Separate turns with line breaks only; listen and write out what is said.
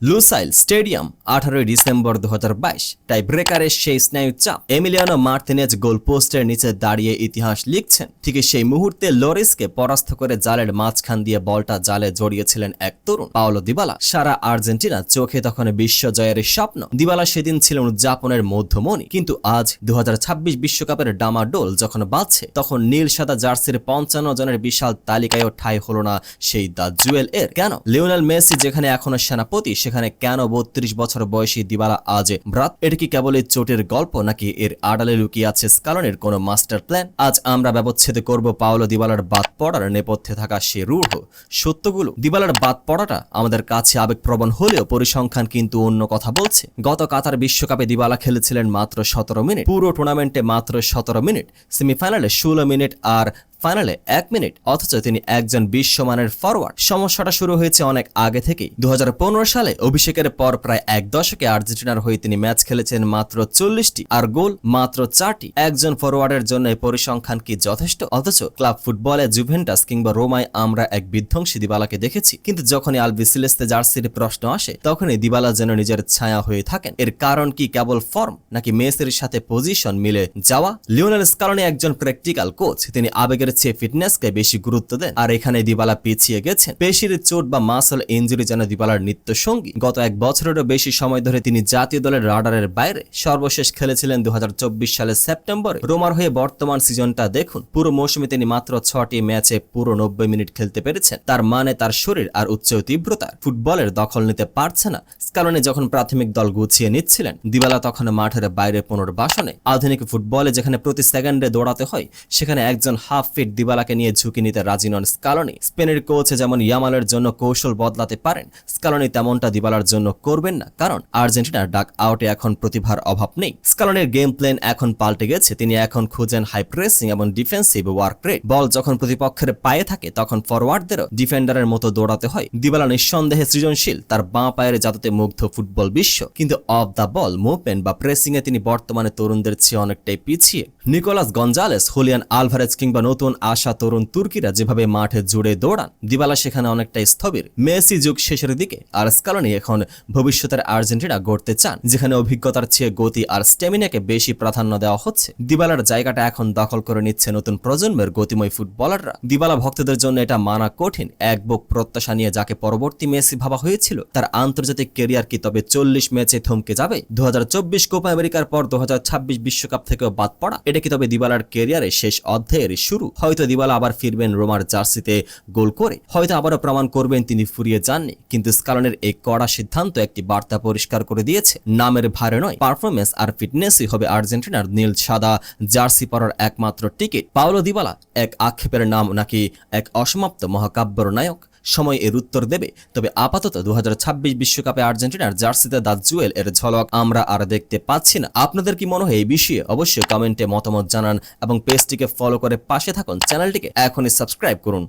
Lusail stadium 18 December 2022 টাই ব্রেকারের সেই স্নায়ু চাপ এমিলিয়ানো মার্তিনেজ গোল পোস্টের নিচে দাঁড়িয়ে ইতিহাস লিখছেন। ঠিক সেই মুহূর্তে লরিসকে পরাস্ত করে জালের মাঝখান দিয়ে বলটা জালে জড়িয়েছিলেন এক তরুণ পাওলো দিবালা। সারা আর্জেন্টিনা চোখে তখন বিশ্ব জয়ের স্বপ্ন। দিবালা সেদিন ছিলেন উদযাপনের মধ্যমণি, কিন্তু আজ 2026 বিশ্বকাপের ডামাডোল যখন বাজছে, তখন নীল সাদা জার্সির 55 জনের বিশাল তালিকায়ও ঠাঁই হলো না সেই দ্য জুয়েল এর। কেন লিওনেল মেসি যেখানে এখনো সেনাপতি, সেখানে কেন 32 বছর বয়সী দিবালা আজ ব্রাত? এটা কি কেবলই চোটের গল্প, নাকি এর আড়ালে লুকিয়ে আছে স্কালনির কোনো মাস্টার প্ল্যান? আজ আমরা ব্যবচ্ছেদ করব পাওলো দিবালার বাদ পড়ার নেপথ্যে থাকা সে রূঢ় সত্যগুলো। দিবালার বাদ পড়াটা আমাদের কাছে আবেগপ্রবণ হলেও পরিসংখ্যান কিন্তু অন্য কথা বলছে। গত কাতার বিশ্বকাপে দিবালা খেলেছিলেন মাত্র 17 মিনিট, পুরো টুর্নামেন্টে মাত্র 17 মিনিট, সেমিফাইনালে 16 মিনিট আর ফাইনালে 1 মিনিট, অথচ তিনি একজন বিশ্বমানের ফরওয়ার্ড। সমস্যাটা শুরু হয়েছে অনেক আগে থেকেই। 2015 সালে অভিষেকের পর প্রায় এক দশকে আর্জেন্টিনার হয়ে তিনি ম্যাচ খেলেছেন মাত্র 40টি আর গোল মাত্র 4টি। একজন ফরওয়ার্ডের জন্য এই পরিসংখ্যান কি যথেষ্ট? অথচ ক্লাব ফুটবলে জুভেন্টাস কিংবা রোমায় আমরা এক বিধ্বংসী দিবালাকে দেখেছি, কিন্তু যখনই আলবিসেলেস্তে জার্সির প্রশ্ন আসে, তখনই দিবালা যেন নিজের ছায়া হয়ে থাকেন। এর কারণ কি কেবল ফর্ম, নাকি মেসির সাথে পজিশন মিলে যাওয়া? লিওনেল স্কালোনি একজন প্র্যাকটিক্যাল কোচ, তিনি আবেগের চেয়ে ফিটনেসকে বেশি গুরুত্ব দেন, আর এখানে দিবালা পিছিয়ে গেছেন। পেশির চোট বা মাসল ইনজুরি যেন দিবালার নিত্য সঙ্গী। গত এক বছরেরও বেশি সময় ধরে তিনি জাতীয় দলের রাডারের বাইরে। সর্বশেষ খেলেছিলেন 2024 সালের সেপ্টেম্বরে রোমার হয়ে। বর্তমান সিজনটা দেখুন, পুরো মৌসুমে তিনি মাত্র 6টি ম্যাচে পুরো 90 মিনিট খেলতে পেরেছেন। তার মানে তার শরীর আর উচ্চ তীব্রতার ফুটবলের দখল নিতে পারছে না। স্কালোনি যখন প্রাথমিক দল গুছিয়ে নিচ্ছিলেন, দিবালা তখন মাঠের বাইরে পুনর্বাসনে। আধুনিক ফুটবলে যেখানে প্রতি সেকেন্ডে দৌড়াতে হয়, সেখানে একজন হাফ ফিট দিবালাকে নিয়ে ঝুঁকি নিতে রাজি নন স্কালোনি। স্পেনের কোচ যেমন ইয়ামালের জন্য কৌশল বদলাতে পারেন, স্কালোনি তেমনটা দিবালার জন্য করবেন না, কারণ আর্জেন্টিনার ডাক আউটে এখন প্রতিভার অভাব নেই। স্কালোনির গেম প্ল্যান এখন পাল্টে গেছে। তিনি এখন খুঁজেন হাই প্রেসিং এবং ডিফেন্সিভ ওয়ার্ক রেট। বল যখন প্রতিপক্ষের পায়ে থাকে, তখন ফরওয়ার্ডদেরও ডিফেন্ডারের মতো দৌড়াতে হয়। দিবালা নিঃসন্দেহে সৃজনশীল, তার বাঁ পায়ের জাদুতে মুগ্ধ ফুটবল বিশ্ব, কিন্তু অফ দ্য বল মুভমেন্ট বা প্রেসিং এ তিনি বর্তমানে তরুণদের চেয়ে অনেকটাই পিছিয়ে। নিকোলাস গঞ্জালেস, হুলিয়ান আলভারেজ কিংবা নতুন আসা তরুণ তুর্কিরা যেভাবে মাঠে জুড়ে দৌড়ান, দিবালা সেখানে অনেকটাই স্থবির। মেসি যুগ শেষের দিকে, আর স্কালোনি এখন ভবিষ্যতের আর্জেন্টিনা গড়তে চান, যেখানে অভিজ্ঞতার চেয়ে গতি আর স্ট্যামিনাকে বেশি প্রাধান্য দেওয়া হচ্ছে। দিবালার জায়গাটা এখন দখল করে নিচ্ছে নতুন প্রজন্মের গতিময় ফুটবলাররা। দিবালা ভক্তদের জন্য এটা মানা কঠিন। এক বুক প্রত্যাশা নিয়ে যাকে পরবর্তী মেসি ভাবা হয়েছিল, তার আন্তর্জাতিক কেরিয়ার কি তবে 40 ম্যাচে থমকে যাবে? 2024 কোপা আমেরিকার পর 2026 বিশ্বকাপ থেকেও বাদ পড়া, এটা কি তবে দিবালার কেরিয়ারের শেষ অধ্যায়ের শুরু? হয়তো দিবালা আবার ফিরবেন রোমার জার্সিতে গোল করে, হয়তো আবারও প্রমাণ করবেন তিনি ফুরিয়ে যাননি। কিন্তু স্কালোনির এই কড়া সিদ্ধান্ত একটি বার্তা পরিষ্কার করে দিয়েছে, নামের ভারে নয়, পারফরমেন্স আর ফিটনেসই হবে আর্জেন্টিনার নীল সাদা জার্সি পরার একমাত্র টিকিট। পাওলো দিবালা এক আক্ষেপের নাম, নাকি এক অসমাপ্ত মহাকাব্যর নায়ক? সময় এর উত্তর দেবে। তবে আপাতত 2026 বিশ্বকাপে আর্জেন্টিনার জার্সিতে দ্য জুয়েল এর ঝলক আমরা আর দেখতে পাচ্ছি না। আপনাদের কি মনে হয় এই বিষয়ে? অবশ্যই কমেন্টে মতামত জানান এবং পেজটিকে ফলো করে পাশে থাকুন। চ্যানেলটিকে এখনই সাবস্ক্রাইব করুন।